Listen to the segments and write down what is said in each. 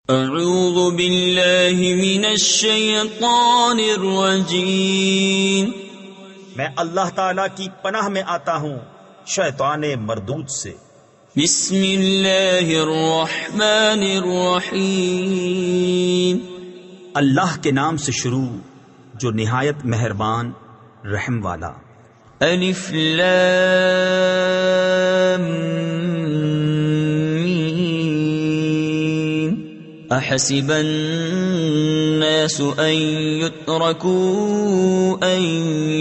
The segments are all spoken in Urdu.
اعوذ باللہ من الشیطان الرجیم، میں اللہ تعالیٰ کی پناہ میں آتا ہوں شیطان مردود سے۔ بسم اللہ الرحمن الرحیم، اللہ کے نام سے شروع جو نہایت مہربان رحم والا۔ الف لام احسب الناس ان يتركوا ان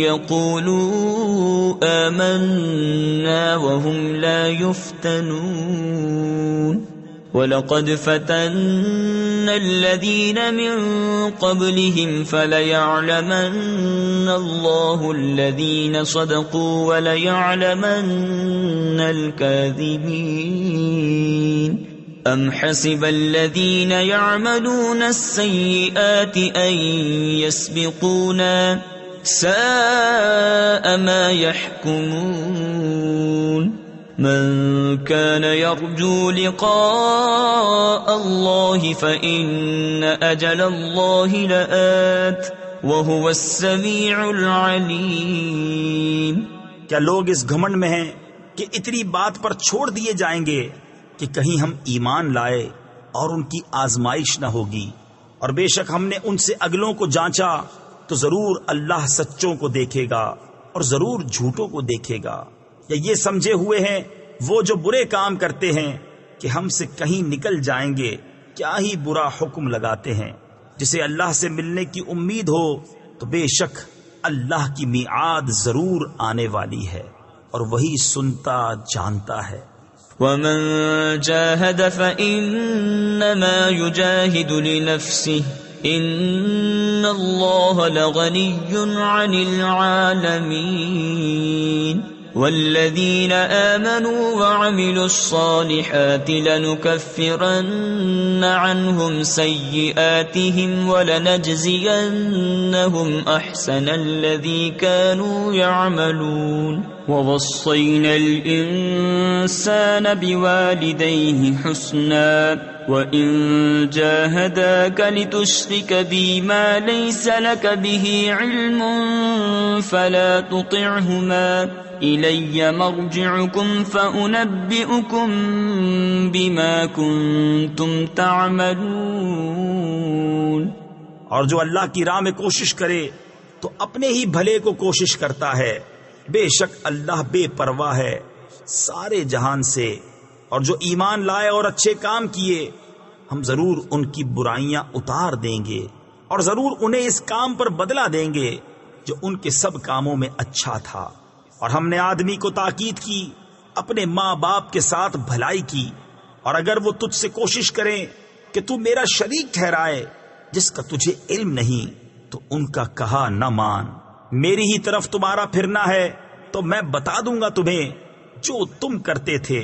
يقولوا آمنا وهم لا يفتنون ولقد فتنا الذين من قبلهم فليعلمن الله الذين صدقوا وليعلمن الكاذبين ام حسب الذين يعملون السيئات ان يسبقونا ساء ما يحكمون من كان يرجو لقاء الله فإن أجل الله لآت وهو السميع العليم۔ کیا لوگ اس گھمنڈ میں ہیں کہ اتنی بات پر چھوڑ دیے جائیں گے کہ کہیں ہم ایمان لائے اور ان کی آزمائش نہ ہوگی، اور بے شک ہم نے ان سے اگلوں کو جانچا تو ضرور اللہ سچوں کو دیکھے گا اور ضرور جھوٹوں کو دیکھے گا۔ یا یہ سمجھے ہوئے ہیں وہ جو برے کام کرتے ہیں کہ ہم سے کہیں نکل جائیں گے، کیا ہی برا حکم لگاتے ہیں۔ جسے اللہ سے ملنے کی امید ہو تو بے شک اللہ کی میعاد ضرور آنے والی ہے، اور وہی سنتا جانتا ہے۔ ومن جاهد فإنما يجاهد لنفسه إن الله لغني عن العالمين والذين آمنوا وعملوا الصالحات لنكفرن عنهم سيئاتهم ولنجزينهم أحسن الذي كانوا يعملون ووصينا الإنسان بوالديه حسنا وَإِن جَاهَدَاكَ لِتُشْرِكَ بِي مَا لَيْسَ لَكَ بِهِ عِلْمٌ فَلَا تُطِعْهُمَا إِلَيَّ مَرْجِعُكُمْ فَأُنَبِّئُكُمْ بِمَا كُنتُمْ تَعْمَلُونَ۔ اور جو اللہ کی راہ میں کوشش کرے تو اپنے ہی بھلے کو کوشش کرتا ہے، بے شک اللہ بے پرواہ ہے سارے جہان سے۔ اور جو ایمان لائے اور اچھے کام کیے ہم ضرور ان کی برائیاں اتار دیں گے، اور ضرور انہیں اس کام پر بدلہ دیں گے جو ان کے سب کاموں میں اچھا تھا۔ اور ہم نے آدمی کو تاکید کی اپنے ماں باپ کے ساتھ بھلائی کی، اور اگر وہ تجھ سے کوشش کریں کہ تو میرا شریک ٹھہرائے جس کا تجھے علم نہیں تو ان کا کہا نہ مان، میری ہی طرف تمہارا پھرنا ہے تو میں بتا دوں گا تمہیں جو تم کرتے تھے۔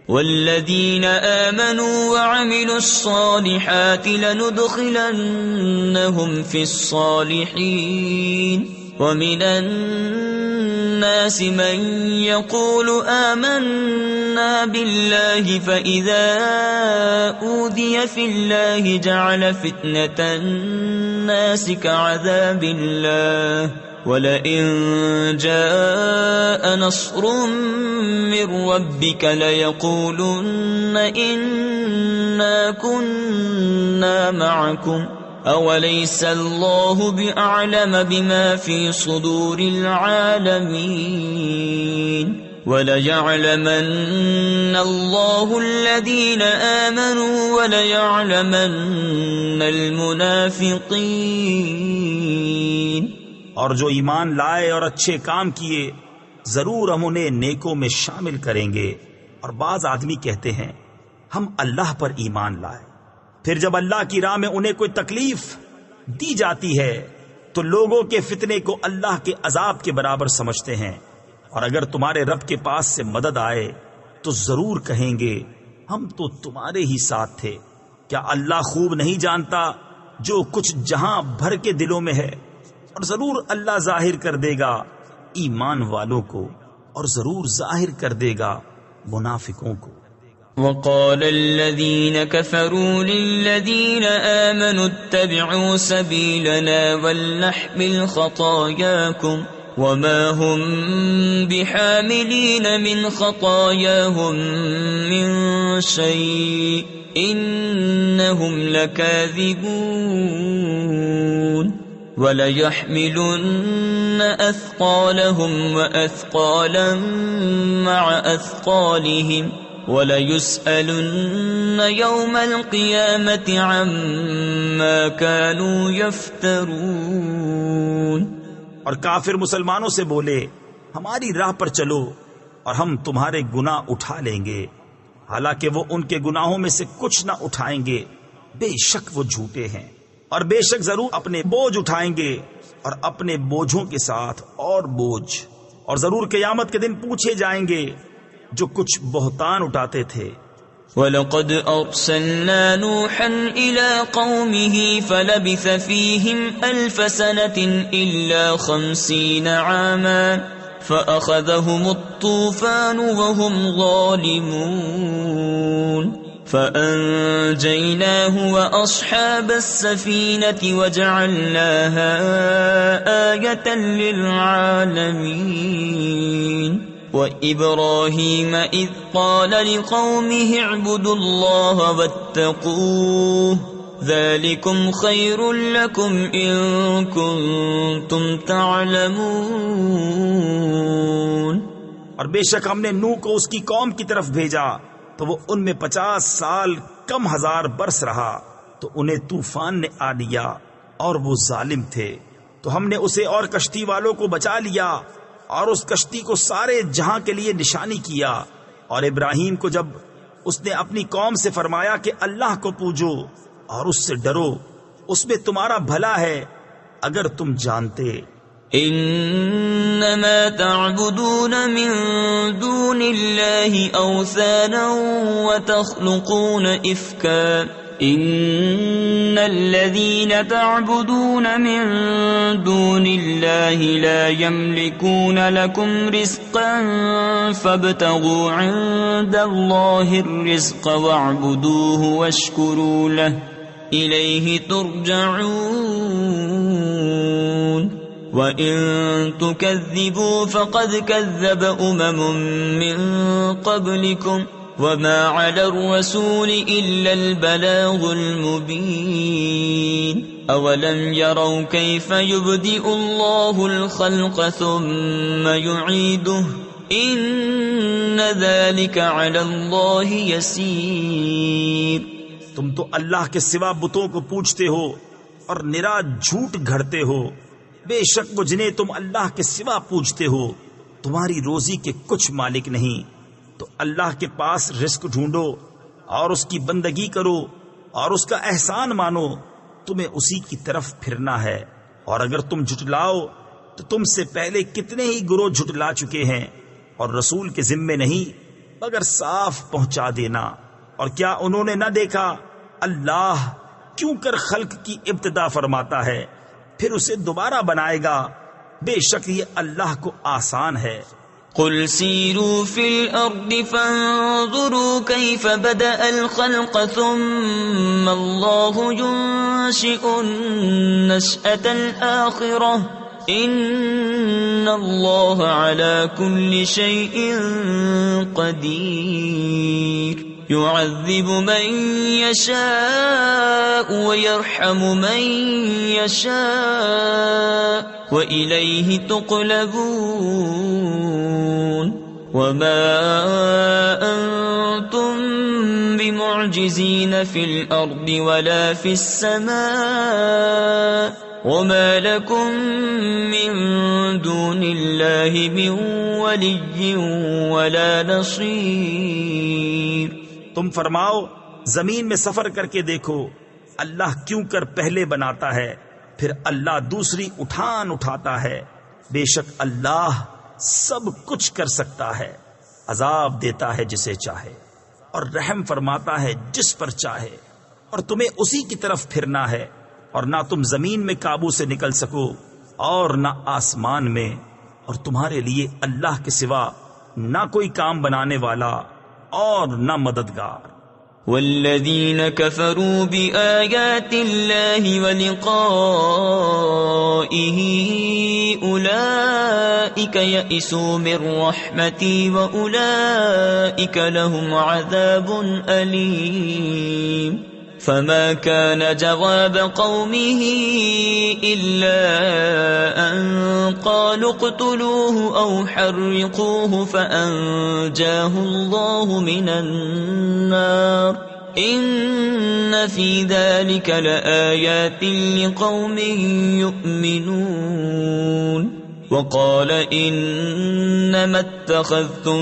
والذین آمنوا وعملوا الصالحات لندخلنهم في الصالحین ومن الناس من يقول آمنا بالله فإذا أوذي في الله جعل فتنة الناس كعذاب الله وَلَئِن جَاءَ نَصْرٌ مِّن رَّبِّكَ لَيَقُولُنَّ إِنَّا كُنَّا مَعَكُمْ أَوَلَيْسَ اللَّهُ بِأَعْلَمَ بِمَا فِي صُدُورِ الْعَالَمِينَ وَلَيَعْلَمَنَّ اللَّهُ الَّذِينَ آمَنُوا وَلَيَعْلَمَنَّ الْمُنَافِقِينَ۔ اور جو ایمان لائے اور اچھے کام کیے ضرور ہم انہیں نیکوں میں شامل کریں گے۔ اور بعض آدمی کہتے ہیں ہم اللہ پر ایمان لائے، پھر جب اللہ کی راہ میں انہیں کوئی تکلیف دی جاتی ہے تو لوگوں کے فتنے کو اللہ کے عذاب کے برابر سمجھتے ہیں، اور اگر تمہارے رب کے پاس سے مدد آئے تو ضرور کہیں گے ہم تو تمہارے ہی ساتھ تھے۔ کیا اللہ خوب نہیں جانتا جو کچھ جہاں بھر کے دلوں میں ہے؟ اور ضرور اللہ ظاہر کر دے گا ایمان والوں کو، اور ضرور ظاہر کر دے گا منافقوں کو۔ وقال الذين كفروا للذين آمنوا اتبعوا سبيلنا ولنحمل خطاياكم وما هم بحاملين من خطاياهم من شيء إنهم لكاذبون وَلَيَحْمِلُنَّ أَثْقَالَهُمْ وَأَثْقَالًا مَعَ أَثْقَالِهِمْ وَلَيُسْأَلُنَّ يَوْمَ الْقِيَامَةِ عَمَّا كَانُوا يَفْتَرُونَ۔ اور کافر مسلمانوں سے بولے ہماری راہ پر چلو اور ہم تمہارے گناہ اٹھا لیں گے، حالانکہ وہ ان کے گناہوں میں سے کچھ نہ اٹھائیں گے، بے شک وہ جھوٹے ہیں، اور بے شک ضرور اپنے بوجھ اٹھائیں گے اور اپنے بوجھوں کے ساتھ اور بوجھ، اور ضرور قیامت کے دن پوچھے جائیں گے جو کچھ بہتان اٹھاتے تھے۔ وَلَقَدْ أَرْسَلْنَا نُوحًا إِلَىٰ قَوْمِهِ فَلَبِثَ فِيهِمْ أَلْفَ سَنَةٍ إِلَّا 50 عَامًا فَأَخَذَهُمُ الطُّوفَانُ وَهُمْ ظَالِمُونَ فَأَنجَيْنَاهُ وَأَصْحَابَ السَّفِينَةِ وَجَعَلْنَاهَا آيَةً لِّلْعَالَمِينَ۔ وَإِبْرَاهِيمَ إِذْ قَالَ لِقَوْمِهِ اعْبُدُوا اللَّهَ وَاتَّقُوهُ ذَلِكُمْ خَيْرٌ لَّكُمْ إِن كُنتُمْ تَعْلَمُونَ۔ اور بے شک ہم نے نوح کو اس کی قوم کی طرف بھیجا تو وہ ان میں 50 سال کم ہزار برس رہا، تو انہیں طوفان نے آ لیا اور وہ ظالم تھے، تو ہم نے اسے اور کشتی والوں کو بچا لیا اور اس کشتی کو سارے جہاں کے لیے نشانی کیا۔ اور ابراہیم کو جب اس نے اپنی قوم سے فرمایا کہ اللہ کو پوجو اور اس سے ڈرو، اس میں تمہارا بھلا ہے اگر تم جانتے۔ انما تعبدون من دون الله اوثانا وتخلقون افكا ان الذين تعبدون من دون الله لا يملكون لكم رزقا فابتغوا عند الله الرزق واعبدوه واشكروا له اليه ترجعون۔ وَإِن تُكَذِّبُوا فَقَدْ كَذَّبَ من قَبْلِكُمْ وَمَا عَلَى الرَّسُولِ إِلَّا الْبَلَاغُ الْمُبِينُ۔ أَوَلَمْ يَرَوْا كَيْفَ يُبْدِئُ اللَّهُ الْخَلْقَ ثُمَّ يُعِيدُهُ إِنَّ ذَلِكَ عَلَى اللَّهِ يَسِيرٌ۔ تم تو اللہ کے سوا بتوں کو پوجتے ہو اور نرا جھوٹ گھڑتے ہو، بے شک وہ جنہیں تم اللہ کے سوا پوجتے ہو تمہاری روزی کے کچھ مالک نہیں، تو اللہ کے پاس رزق ڈھونڈو اور اس کی بندگی کرو اور اس کا احسان مانو، تمہیں اسی کی طرف پھرنا ہے۔ اور اگر تم جھٹلاؤ تو تم سے پہلے کتنے ہی گروہ جھٹلا چکے ہیں، اور رسول کے ذمے نہیں مگر صاف پہنچا دینا۔ اور کیا انہوں نے نہ دیکھا اللہ کیوں کر خلق کی ابتدا فرماتا ہے پھر اسے دوبارہ بنائے گا، بے شک یہ اللہ کو آسان ہے۔ قل سیروا فی الارض فانظروا کیف بدأ الخلق ثم اللہ ينشئ النشأة الآخرة ان اللہ علی کل شیء قدیر۔ يعذب من يشاء ويرحم من يشاء وإليه تقلبون۔ وما أنتم بمعجزين في الأرض ولا في السماء وما لكم من دون الله من ولي ولا نصير۔ تم فرماؤ زمین میں سفر کر کے دیکھو اللہ کیوں کر پہلے بناتا ہے پھر اللہ دوسری اٹھاتا ہے، بے شک اللہ سب کچھ کر سکتا ہے، عذاب دیتا ہے جسے چاہے اور رحم فرماتا ہے جس پر چاہے، اور تمہیں اسی کی طرف پھرنا ہے، اور نہ تم زمین میں قابو سے نکل سکو اور نہ آسمان میں، اور تمہارے لیے اللہ کے سوا نہ کوئی کام بنانے والا اور نہ مددگار۔ والذین کفروا بآیات اللہ ولقائہ اولئک یئسوا من رحمتی واولئک لهم عذاب علیم۔ فما كان جواب قومه إلا أن قالوا اقتلوه أو حرقوه فأنجاه الله من النار إن في ذلك لآيات لقوم يؤمنون۔ وقال إنما اتخذتم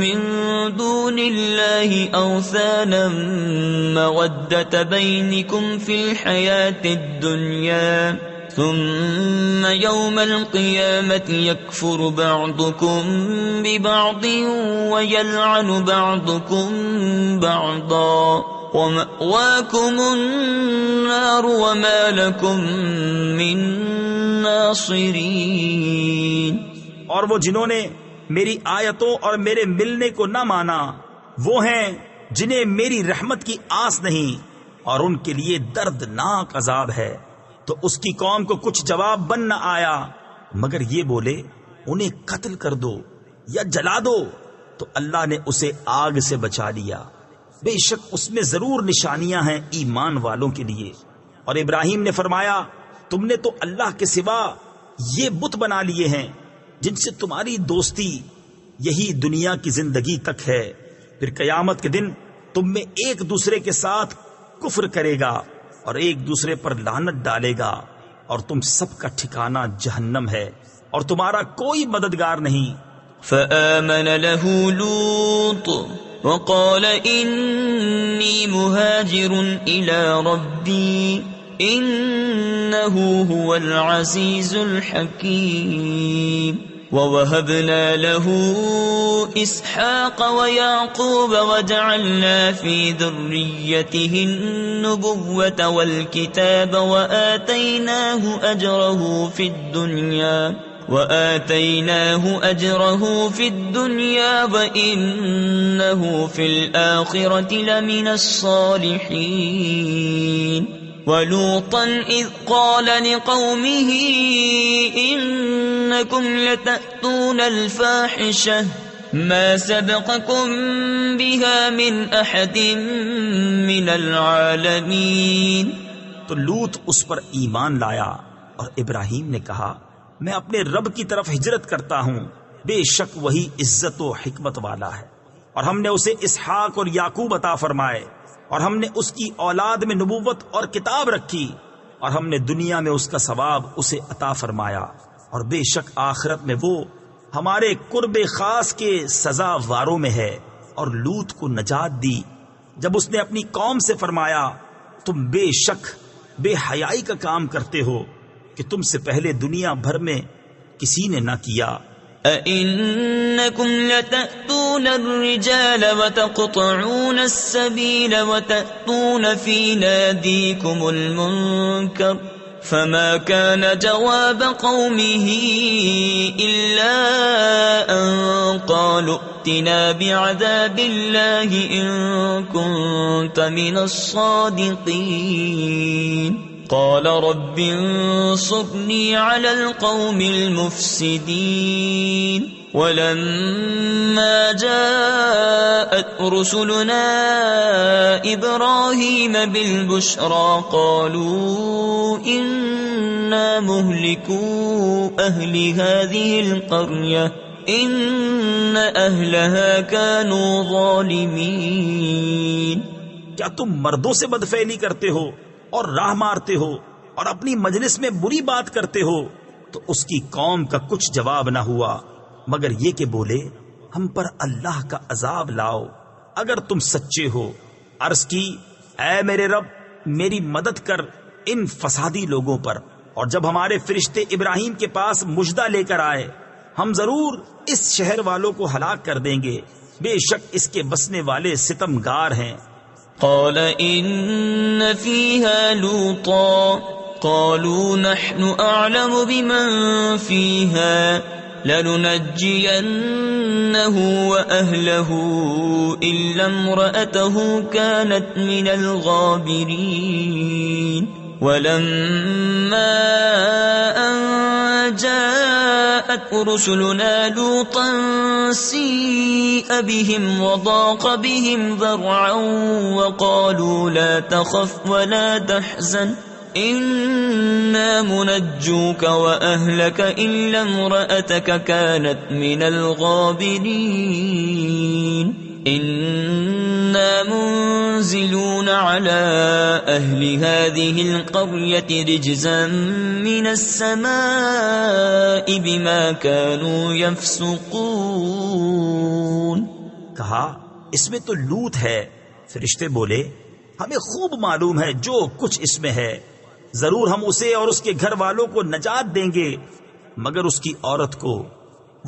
من دون الله أوثانا مودة بينكم في الحياة الدنيا ثم يوم القيامة يكفر بعضكم ببعض ويلعن بعضكم بعضا ومأواكم النار وما لكم من ناصرین۔ اور وہ جنہوں نے میری آیتوں اور میرے ملنے کو نہ مانا وہ ہیں جنہیں میری رحمت کی آس نہیں، اور ان کے لیے دردناک عذاب ہے۔ تو اس کی قوم کو کچھ جواب بن نہ آیا مگر یہ بولے انہیں قتل کر دو یا جلا دو، تو اللہ نے اسے آگ سے بچا لیا۔ بے شک اس میں ضرور نشانیاں ہیں ایمان والوں کے لیے۔ اور ابراہیم نے فرمایا تم نے تو اللہ کے سوا یہ بت بنا لیے ہیں جن سے تمہاری دوستی یہی دنیا کی زندگی تک ہے، پھر قیامت کے دن تم میں ایک دوسرے کے ساتھ کفر کرے گا اور ایک دوسرے پر لعنت ڈالے گا، اور تم سب کا ٹھکانہ جہنم ہے اور تمہارا کوئی مددگار نہیں۔ فآمن له لوط وقال انی مہاجر الی ربی انه هو العزیز الحکیم۔ ووهبنا له اسحاق ويعقوب وجعلنا في ذريته النبوة والكتاب وآتيناه أجره في الدنيا وإنه في الآخرة لمن الصالحين۔ ولوطا إذ قال لقومه إنكم لتأتون الفاحشة ما سبقكم بها من أحد من العالمين۔ تو لوط اس پر ایمان لایا اور ابراہیم نے کہا میں اپنے رب کی طرف ہجرت کرتا ہوں، بے شک وہی عزت و حکمت والا ہے۔ اور ہم نے اسے اسحاق اور یعقوب عطا فرمائے، اور ہم نے اس کی اولاد میں نبوت اور کتاب رکھی، اور ہم نے دنیا میں اس کا ثواب اسے عطا فرمایا، اور بے شک آخرت میں وہ ہمارے قرب خاص کے سزا واروں میں ہے۔ اور لوط کو نجات دی جب اس نے اپنی قوم سے فرمایا تم بے شک بے حیائی کا کام کرتے ہو کہ تم سے پہلے دنیا بھر میں کسی نے نہ کیا۔ أَإِنَّكُمْ لَتَأْتُونَ الرِّجَالَ وَتَقْطَعُونَ السَّبِيلَ وَتَأْتُونَ فِي نَادِيكُمُ الْمُنكَرَ فَمَا كَانَ جَوَابَ قَوْمِهِ إِلَّا أَن قَالُوا ائْتِنَا بِعَذَابِ اللَّهِ إِن كُنتَ مِنَ الصَّادِقِينَ۔ قال رب انصرني على القوم المفسدين۔ ولما جاءت رسلنا إبراهيم بالبشرى قالوا إنا مهلكو أهل هذه القرية إن أهلها كانوا ظالمين۔ کیا تم مردوں سے بدفعلی کرتے ہو اور راہ مارتے ہو اور اپنی مجلس میں بری بات کرتے ہو؟ تو اس کی قوم کا کچھ جواب نہ ہوا مگر یہ کہ بولے ہم پر اللہ کا عذاب لاؤ اگر تم سچے ہو۔ عرض کی اے میرے رب میری مدد کر ان فسادی لوگوں پر۔ اور جب ہمارے فرشتے ابراہیم کے پاس مژدہ لے کر آئے ہم ضرور اس شہر والوں کو ہلاک کر دیں گے، بے شک اس کے بسنے والے ستمگار ہیں۔ قال إن فيها لوطا قالوا نحن أعلم بمن فيها لننجينه وأهله إلا امرأته كانت من الغابرين ولما أن جاءت رسلنا لوطا سيء بهم وضاق بهم ذرعا وقالوا لا تخف ولا تحزن إنا منجوك وأهلك إلا امرأتك كانت من الغابرين إنا منزلون على أهل هذه القرية رجزا من السماء بما كانوا يفسقون. کہا اس میں تو لوط ہے. فرشتے بولے ہمیں خوب معلوم ہے جو کچھ اس میں ہے، ضرور ہم اسے اور اس کے گھر والوں کو نجات دیں گے مگر اس کی عورت کو،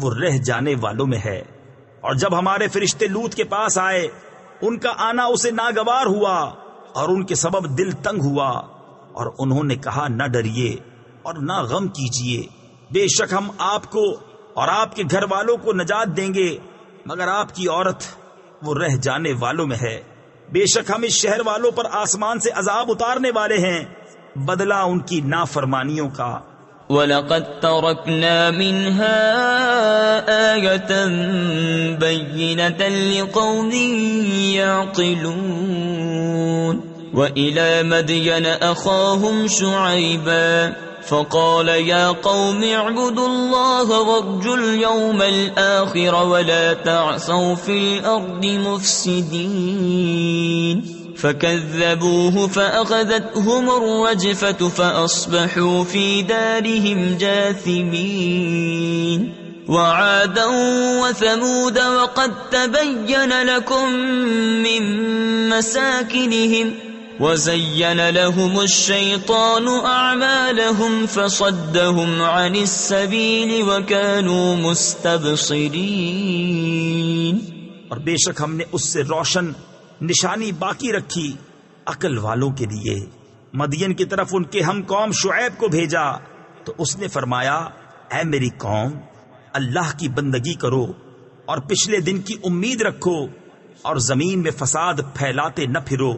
وہ رہ جانے والوں میں ہے. اور جب ہمارے فرشتے لوط کے پاس آئے ان کا آنا اسے ناگوار ہوا اور ان کے سبب دل تنگ ہوا اور انہوں نے کہا نہ ڈریے اور نہ غم کیجیے، بے شک ہم آپ کو اور آپ کے گھر والوں کو نجات دیں گے مگر آپ کی عورت وہ رہ جانے والوں میں ہے. بے شک ہم اس شہر والوں پر آسمان سے عذاب اتارنے والے ہیں بدلہ ان کی نافرمانیوں کا. وَلَقَدْ تَرَكْنَا مِنْهَا آيَةً بَيِّنَةً لِقَوْمٍ يَعْقِلُونَ. وَإِلَى مَدْيَنَ أَخَاهُمْ شُعَيْبًا فقال يا قوم اعبدوا الله وارجوا اليوم الآخر ولا تعثوا في الأرض مفسدين. فكذبوه فأخذتهم الرجفة فأصبحوا في دارهم جاثمين. وعادا وثمود وقد تبين لكم من مساكنهم وزين لهم الشيطان أعمالهم فصدهم عن السبيل وكانوا مستبصرين. اور بے شک ہم نے اس سے روشن نشانی باقی رکھی عقل والوں کے لیے. مدین کی طرف ان کے ہم قوم شعیب کو بھیجا تو اس نے فرمایا اے میری قوم اللہ کی بندگی کرو اور پچھلے دن کی امید رکھو اور زمین میں فساد پھیلاتے نہ پھرو.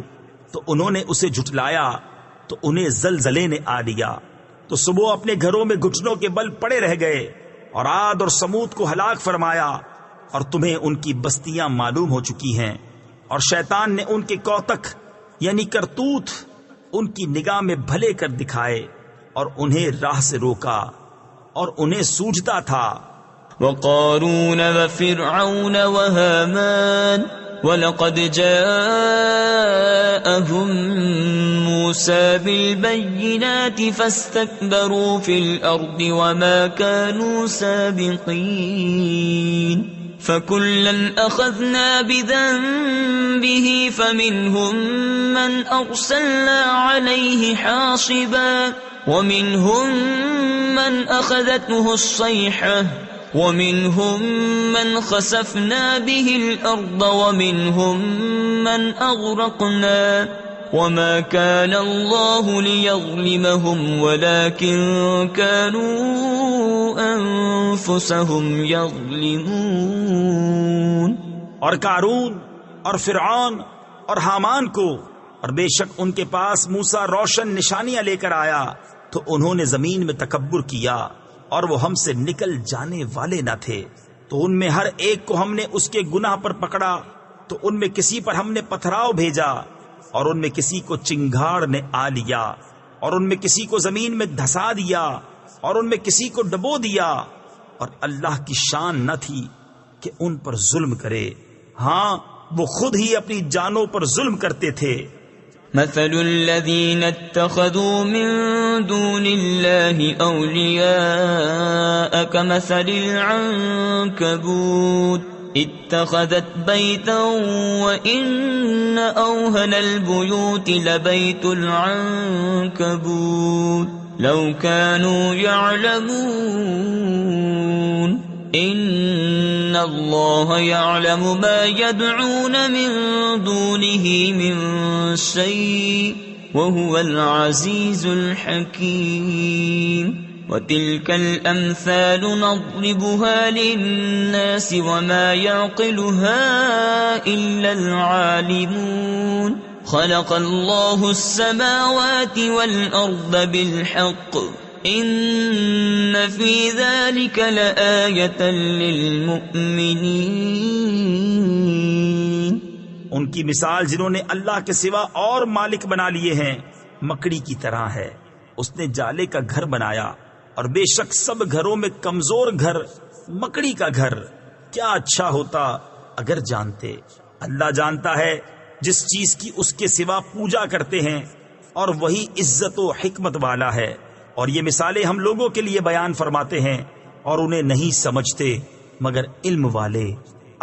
تو انہوں نے اسے جھٹلایا تو انہیں زلزلے نے آ لیا تو صبح اپنے گھروں میں گھٹنوں کے بل پڑے رہ گئے. اور عاد اور سمود کو ہلاک فرمایا اور تمہیں ان کی بستیاں معلوم ہو چکی ہیں. اور شیطان نے ان کے کوتک یعنی کرتوت ان کی نگاہ میں بھلے کر دکھائے اور انہیں راہ سے روکا اور انہیں سوجھتا تھا. وقارون وفرعون وهامان وَلَقَدْ جَاءَهُمْ مُوسَى بِالْبَيِّنَاتِ فَاسْتَكْبَرُوا فِي الْأَرْضِ وَمَا كَانُوا سَابِقِينَ. فَكُلًّا أَخَذْنَا بِذَنبِهِ فَمِنْهُمْ مَنْ أَرْسَلْنَا عَلَيْهِ حَاصِبًا وَمِنْهُمْ مَنْ أَخَذَتْهُ الصَّيْحَةُ وَمِنْهُمْ مَنْ خَسَفْنَا بِهِ الْأَرْضَ وَمِنْهُمْ مَنْ أَغْرَقْنَا وَمَا كَانَ اللَّهُ لِيَظْلِمَهُمْ وَلَكِنْ كَانُوا أَنفُسَهُمْ يَظْلِمُونَ. اور قارون اور فرعون اور حامان کو اور بے شک ان کے پاس موسیٰ روشن نشانیاں لے کر آیا تو انہوں نے زمین میں تکبر کیا اور وہ ہم سے نکل جانے والے نہ تھے. تو ان میں ہر ایک کو ہم نے اس کے گناہ پر پکڑا تو ان میں کسی پر ہم نے پتھراؤ بھیجا اور ان میں کسی کو چنگھاڑ نے آ لیا اور ان میں کسی کو زمین میں دھسا دیا اور ان میں کسی کو ڈبو دیا. اور اللہ کی شان نہ تھی کہ ان پر ظلم کرے، ہاں وہ خود ہی اپنی جانوں پر ظلم کرتے تھے. مثل الذين اتخذوا من دون الله أولياء كمثل العنكبوت اتخذت بيتا وإن أوهن البيوت لبيت العنكبوت لو كانوا يعلمون إن الله يعلم ما يدعون من دونه من شيء وهو العزيز الحكيم. وتلك الأمثال نضربها للناس وما يعقلها إلا العالمون خلق الله السماوات والأرض بالحق إن في ذلك لآية للمؤمنين. ان کی مثال جنہوں نے اللہ کے سوا اور مالک بنا لیے ہیں مکڑی کی طرح ہے. اس نے جالے کا گھر بنایا اور بے شک سب گھروں میں کمزور گھر مکڑی کا گھر. کیا اچھا ہوتا اگر جانتے. اللہ جانتا ہے جس چیز کی اس کے سوا پوجا کرتے ہیں اور وہی عزت و حکمت والا ہے. اور یہ مثالیں ہم لوگوں کے لیے بیان فرماتے ہیں اور انہیں نہیں سمجھتے مگر علم والے.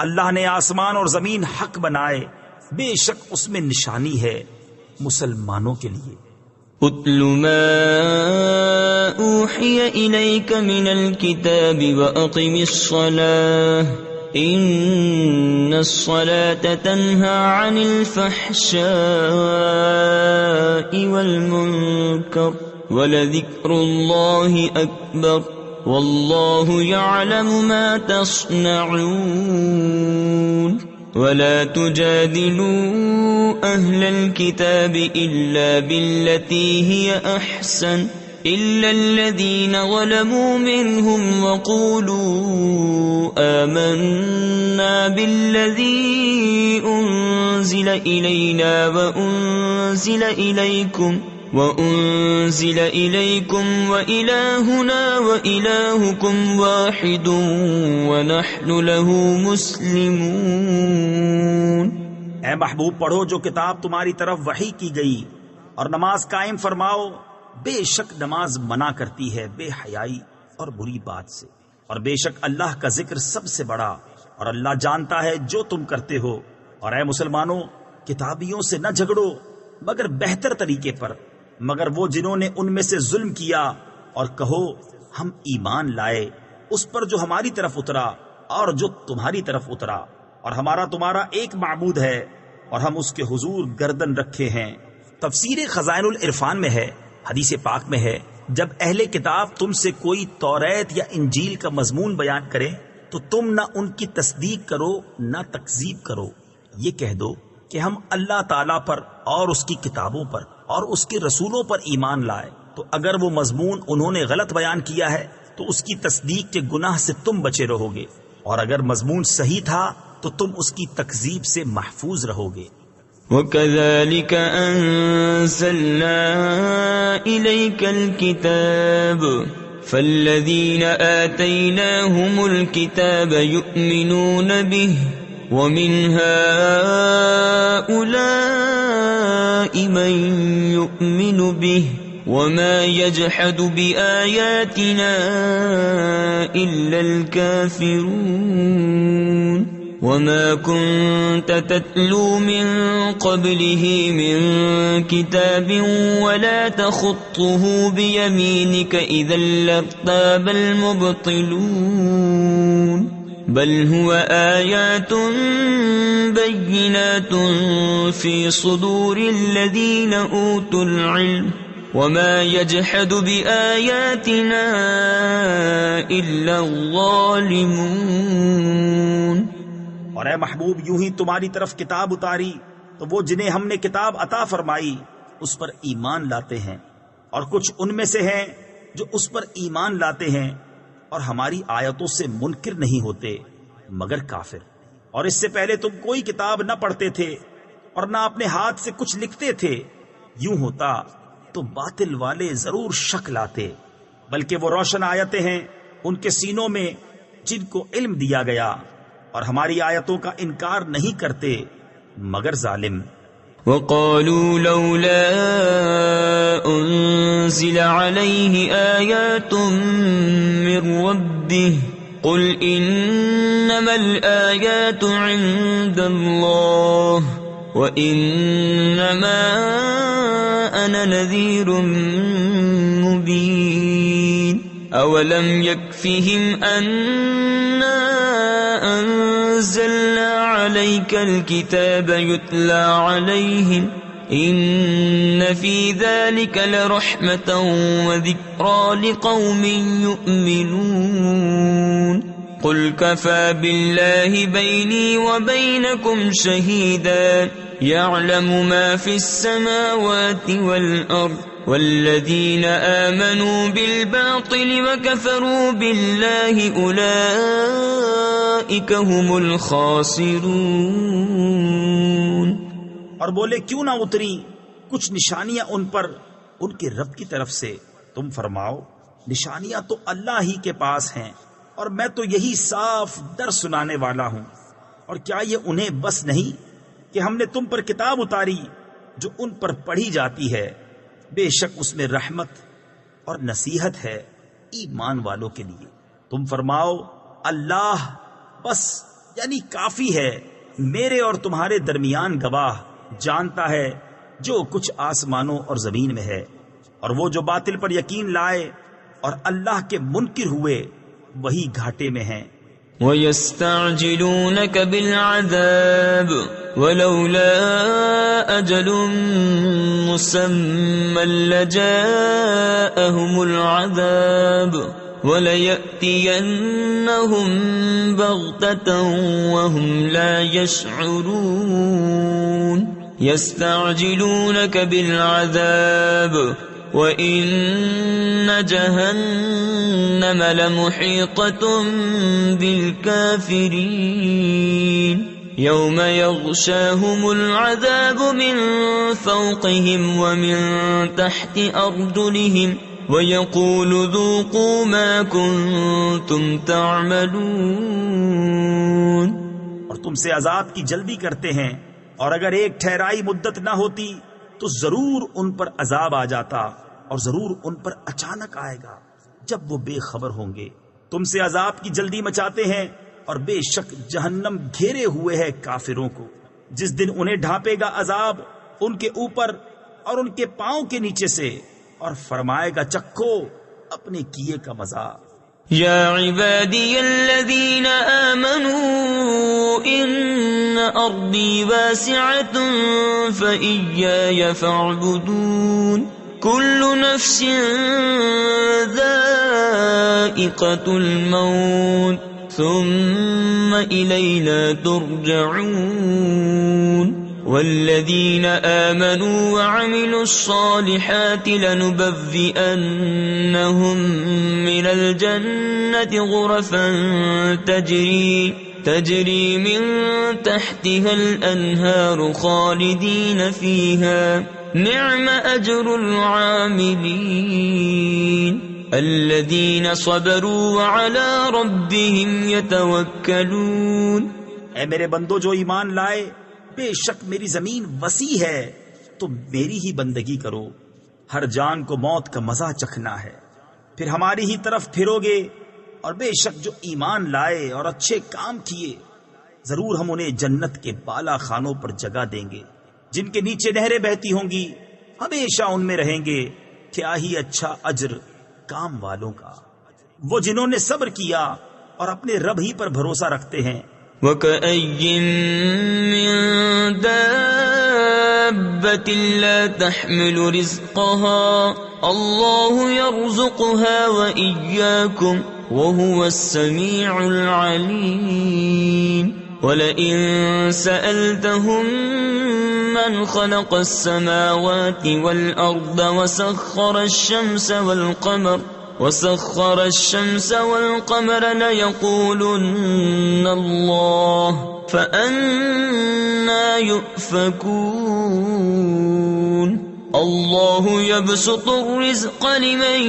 اللہ نے آسمان اور زمین حق بنائے بے شک اس میں نشانی ہے مسلمانوں کے لیے. اتل ما اوحی الیک من الکتاب واقم الصلاة ان الصلاة تنہى عن الفحشاء والمنکر ولذکر اللہ اکبر واللہ یعلم ما تصنعون. ولا تجادلوا أهل الكتاب إلا بالتي هي أحسن إلا الذين ظلموا منهم وقولوا آمنا بالذي أنزل إلينا وأنزل إليكم وإلهنا وإلهكم واحد ونحن له مسلمون. اے محبوب پڑھو جو کتاب تمہاری طرف وحی کی گئی اور نماز قائم فرماؤ. بے شک نماز منع کرتی ہے بے حیائی اور بری بات سے اور بے شک اللہ کا ذکر سب سے بڑا اور اللہ جانتا ہے جو تم کرتے ہو. اور اے مسلمانوں کتابیوں سے نہ جھگڑو مگر بہتر طریقے پر مگر وہ جنہوں نے ان میں سے ظلم کیا اور کہو ہم ایمان لائے اس پر جو ہماری طرف اترا اور جو تمہاری طرف اترا اور ہمارا تمہارا ایک معبود ہے اور ہم اس کے حضور گردن رکھے ہیں. تفسیر خزائن العرفان میں ہے حدیث پاک میں ہے جب اہل کتاب تم سے کوئی توریت یا انجیل کا مضمون بیان کرے تو تم نہ ان کی تصدیق کرو نہ تکذیب کرو. یہ کہہ دو کہ ہم اللہ تعالیٰ پر اور اس کی کتابوں پر اور اس کے رسولوں پر ایمان لائے. تو اگر وہ مضمون انہوں نے غلط بیان کیا ہے تو اس کی تصدیق کے گناہ سے تم بچے رہو گے اور اگر مضمون صحیح تھا تو تم اس کی تکذیب سے محفوظ رہو گے. وَكَذَلِكَ أَنزَلْنَا إِلَيْكَ الْكِتَابَ فَالَّذِينَ آتَيْنَاهُمُ الْكِتَابَ يُؤْمِنُونَ بِهِ وَمِنْ هَؤُلَاءِ مَنْ يُؤْمِنُ بِهِ وَمَا يَجْحَدُ بِآيَاتِنَا إِلَّا الْكَافِرُونَ. وَمَا كُنْتَ تَتْلُو مِنْ قَبْلِهِ مِنْ كِتَابٍ وَلَا تَخُطُّهُ بِيَمِينِكَ إِذًا لَارْتَابَ الْمُبْطِلُونَ. بل هو آيات بينات في صدور الذين أوتوا العلم وما يجحد بآياتنا إلا الظالمون. اور اے محبوب یوں ہی تمہاری طرف کتاب اتاری تو وہ جنہیں ہم نے کتاب عطا فرمائی اس پر ایمان لاتے ہیں اور کچھ ان میں سے ہیں جو اس پر ایمان لاتے ہیں اور ہماری آیتوں سے منکر نہیں ہوتے مگر کافر. اور اس سے پہلے تم کوئی کتاب نہ پڑھتے تھے اور نہ اپنے ہاتھ سے کچھ لکھتے تھے. یوں ہوتا تو باطل والے ضرور شک لاتے بلکہ وہ روشن آیتیں ہیں ان کے سینوں میں جن کو علم دیا گیا اور ہماری آیتوں کا انکار نہیں کرتے مگر ظالم. وَقَالُوا لَوْلَا أُنزِلَ عَلَيْهِ آيَاتٌ مِّن رَّبِّهِ قُلْ إِنَّمَا الْآيَاتُ عِندَ اللَّهِ وَإِنَّمَا أَنَا نَذِيرٌ مُّبِينٌ. أَوَلَمْ يَكْفِهِمْ أَنَّا أَنزَلْنَا عَلَيْكَ الْكِتَابَ يُتْلَى عَلَيْهِمْ إن في ذلك لرحمة وذكرى لقوم يؤمنون قل كفى بالله بيني وبينكم شهيدا يعلم ما في السماوات والأرض والذين آمنوا بالباطل وكفروا بالله أولئك هم الخاسرون. اور بولے کیوں نہ اتری کچھ نشانیاں ان پر ان کے رب کی طرف سے؟ تم فرماؤ نشانیاں تو اللہ ہی کے پاس ہیں اور میں تو یہی صاف در سنانے والا ہوں. اور کیا یہ انہیں بس نہیں کہ ہم نے تم پر کتاب اتاری جو ان پر پڑھی جاتی ہے؟ بے شک اس میں رحمت اور نصیحت ہے ایمان والوں کے لیے. تم فرماؤ اللہ بس یعنی کافی ہے میرے اور تمہارے درمیان گواہ، جانتا ہے جو کچھ آسمانوں اور زمین میں ہے. اور وہ جو باطل پر یقین لائے اور اللہ کے منکر ہوئے وہی گھاٹے میں ہیں. وَيَسْتَعْجِلُونَكَ بِالْعَذَابِ وَلَوْلَا أَجَلٌ مُّسَمًّى لَّجَاءَهُمُ الْعَذَابُ وَلَيَأْتِيَنَّهُم بَغْتَةً وَهُمْ لَا يَشْعُرُونَ. يَسْتَعْجِلُونَكَ بِالْعَذَابِ وَإِنَّ جَهَنَّمَ لَمُحِيطَةٌ بِالْكَافِرِينَ يَوْمَ يَغْشَاهُمُ الْعَذَابُ مِنْ فَوْقِهِمْ وَمِنْ تَحْتِ أَرْجُلِهِمْ وَيَقُولُ ذُوقُوا مَا كُنْتُمْ تَعْمَلُونَ. اور تم سے عذاب کی جلدی کرتے ہیں، اور اگر ایک ٹھہرائی مدت نہ ہوتی تو ضرور ان پر عذاب آ جاتا، اور ضرور ان پر اچانک آئے گا جب وہ بے خبر ہوں گے. تم سے عذاب کی جلدی مچاتے ہیں، اور بے شک جہنم گھیرے ہوئے ہے کافروں کو. جس دن انہیں ڈھانپے گا عذاب ان کے اوپر اور ان کے پاؤں کے نیچے سے، اور فرمائے گا چکھو اپنے کیے کا مزہ. یا عبادی الذین آمنوا ان ارضی واسعة فإیای فاعبدون کل نفس ذائقة الموت ثم الینا ترجعون. والذین آمنوا وعملوا الصالحات لنبوئنهم من الجنة غرفا تجري من تحتها الأنهار خالدين فيها نعم أجر العاملين الذين صبروا وعلى ربهم يتوكلون. اے میرے بندو جو ایمان لائے، بے شک میری زمین وسیع ہے تو میری ہی بندگی کرو. ہر جان کو موت کا مزہ چکھنا ہے، پھر ہماری ہی طرف پھرو گے. اور بے شک جو ایمان لائے اور اچھے کام کیے ضرور ہم انہیں جنت کے بالا خانوں پر جگہ دیں گے جن کے نیچے نہریں بہتی ہوں گی، ہمیشہ ان میں رہیں گے. کیا ہی اچھا اجر کام والوں کا، وہ جنہوں نے صبر کیا اور اپنے رب ہی پر بھروسہ رکھتے ہیں. وَكَأَيٍّ مِّن دَابَّةٍ لَّا تَحْمِلُ رِزْقَهَا اللَّهُ يَرْزُقُهَا وَإِيَّاكُمْ وَهُوَ السَّمِيعُ الْعَلِيمُ. وَلَئِن سَأَلْتَهُم مَّنْ خَلَقَ السَّمَاوَاتِ وَالْأَرْضَ وَسَخَّرَ الشَّمْسَ وَالْقَمَرَ لَيَقُولُنَّ اللَّهُ فَأَنَّى يُؤْفَكُونَ. اللَّهُ يَبْسُطُ الرِّزْقَ لِمَن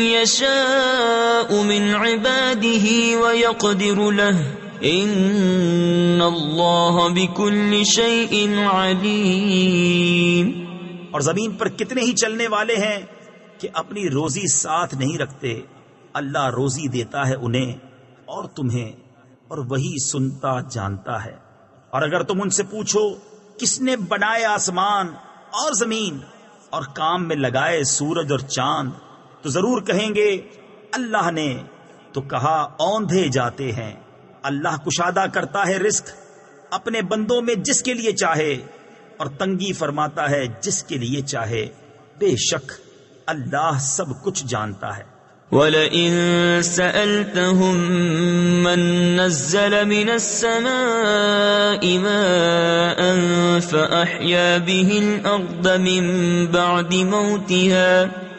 يَشَاءُ مِنْ عِبَادِهِ وَيَقْدِرُ لَهُ إِنَّ اللَّهَ بِكُلِّ شَيْءٍ عَلِيمٌ. اور زمین پر کتنے ہی چلنے والے ہیں کہ اپنی روزی ساتھ نہیں رکھتے. اللہ روزی دیتا ہے انہیں اور تمہیں، اور وہی سنتا جانتا ہے. اور اگر تم ان سے پوچھو کس نے بنائے آسمان اور زمین اور کام میں لگائے سورج اور چاند، تو ضرور کہیں گے اللہ نے. تو کہا اوندھے جاتے ہیں. اللہ کشادہ کرتا ہے رزق اپنے بندوں میں جس کے لیے چاہے، اور تنگی فرماتا ہے جس کے لیے چاہے. بے شک اللہ سب کچھ جانتا ہے. وَلَئِن سَأَلْتَهُم مَّن نَّزَّلَ مِنَ السَّمَاءِ مَاءً فَأَحْيَا بِهِ الْأَرْضَ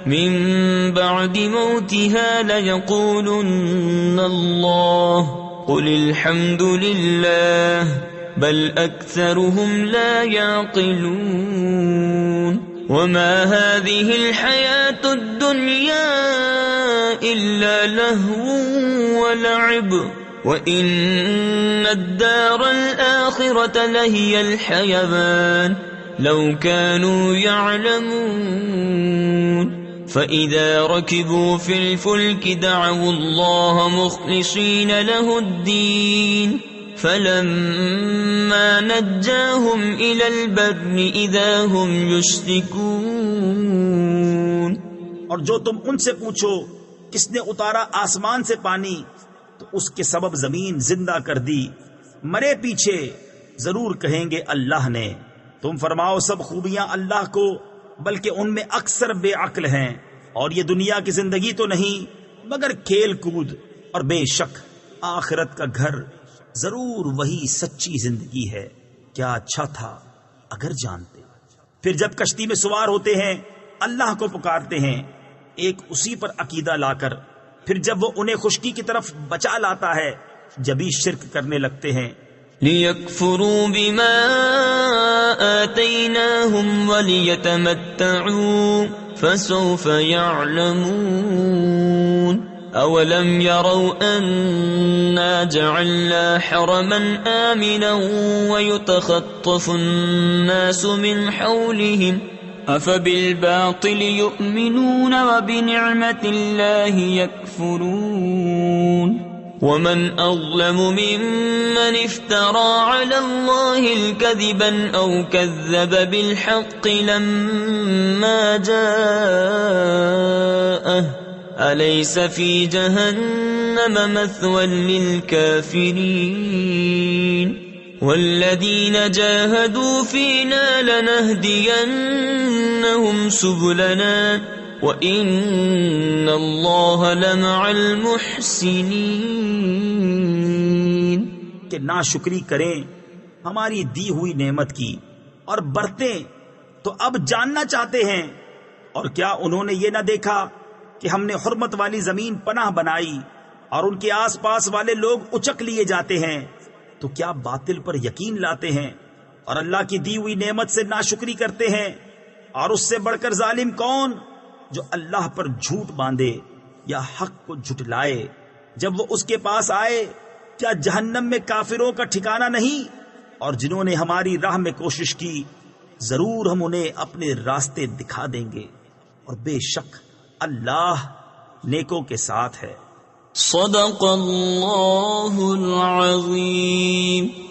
مِن بَعْدِ مَوْتِهَا لَيَقُولُنَّ اللَّهُ قُلِ الْحَمْدُ لِلَّهِ بَلْ أَكْثَرُهُمْ لَا يَعْقِلُونَ. وَمَا هَذِهِ الْحَيَاةُ الدُّنْيَا إِلَّا لَهْوٌ وَلَعِبٌ وَإِنَّ الدَّارَ الْآخِرَةَ لَهِيَ الْحَيَوَانُ لَوْ كَانُوا يَعْلَمُونَ. فَإِذَا رَكِبُوا فِي الْفُلْكِ دَعَوُا اللَّهَ مُخْلِصِينَ لَهُ الدِّينَ فَلَمَّا نَجَّاهُمْ إِلَى الْبَرِّ إِذَا هُمْ يُشْرِكُونَ. اور جو تم ان سے پوچھو کس نے اتارا آسمان سے پانی تو اس کے سبب زمین زندہ کر دی. مرے پیچھے ضرور کہیں گے اللہ نے. تم فرماؤ سب خوبیاں اللہ کو بلکہ ان میں اکثر بے عقل ہیں. اور یہ دنیا کی زندگی تو نہیں مگر کھیل کود. اور بے شک آخرت کا گھر ضرور وہی سچی زندگی ہے. کیا اچھا تھا اگر جانتے. پھر جب کشتی میں سوار ہوتے ہیں اللہ کو پکارتے ہیں ایک اسی پر عقیدہ لا کر. پھر جب وہ انہیں خشکی کی طرف بچا لاتا ہے جبھی شرک کرنے لگتے ہیں. لِيَكْفُرُوا بِمَا آتَيْنَاهُمْ وَلِيَتَمَتَّعُوا فَسَوْفَ يَعْلَمُونَ. أَوَلَمْ يَرَوْا أَنَّا جَعَلْنَا حَرَمًا آمِنًا وَيُتَخَطَّفُ النَّاسُ مِنْ حَوْلِهِمْ أَفَبِالْبَاطِلِ يُؤْمِنُونَ وَبِنِعْمَةِ اللَّهِ يَكْفُرُونَ. وَمَنْ أَظْلَمُ مِمَّنِ افْتَرَى عَلَى اللَّهِ الْكَذِبَ أَوْ كَذَّبَ بِالْحَقِّ لَمَّا جَاءَهُ أَلَيْسَ فِي جَهَنَّمَ مَثْوًى لِلْكَافِرِينَ. وَالَّذِينَ جَاهَدُوا فِينَا لَنَهْدِيَنَّهُمْ سُبُلَنَا وَإِنَّ اللَّهَ لَمَعَ الْمُحْسِنِينَ. کہ ناشکری کریں ہماری دی ہوئی نعمت کی اور برتیں تو اب جاننا چاہتے ہیں. اور کیا انہوں نے یہ نہ دیکھا کہ ہم نے حرمت والی زمین پناہ بنائی اور ان کے آس پاس والے لوگ اچک لیے جاتے ہیں تو کیا باطل پر یقین لاتے ہیں اور اللہ کی دی ہوئی نعمت سے ناشکری کرتے ہیں. اور اس سے بڑھ کر ظالم کون جو اللہ پر جھوٹ باندھے یا حق کو جھٹلائے جب وہ اس کے پاس آئے. کیا جہنم میں کافروں کا ٹھکانہ نہیں؟ اور جنہوں نے ہماری راہ میں کوشش کی ضرور ہم انہیں اپنے راستے دکھا دیں گے. اور بے شک اللہ نیکوں کے ساتھ ہے. صدق اللہ العظیم.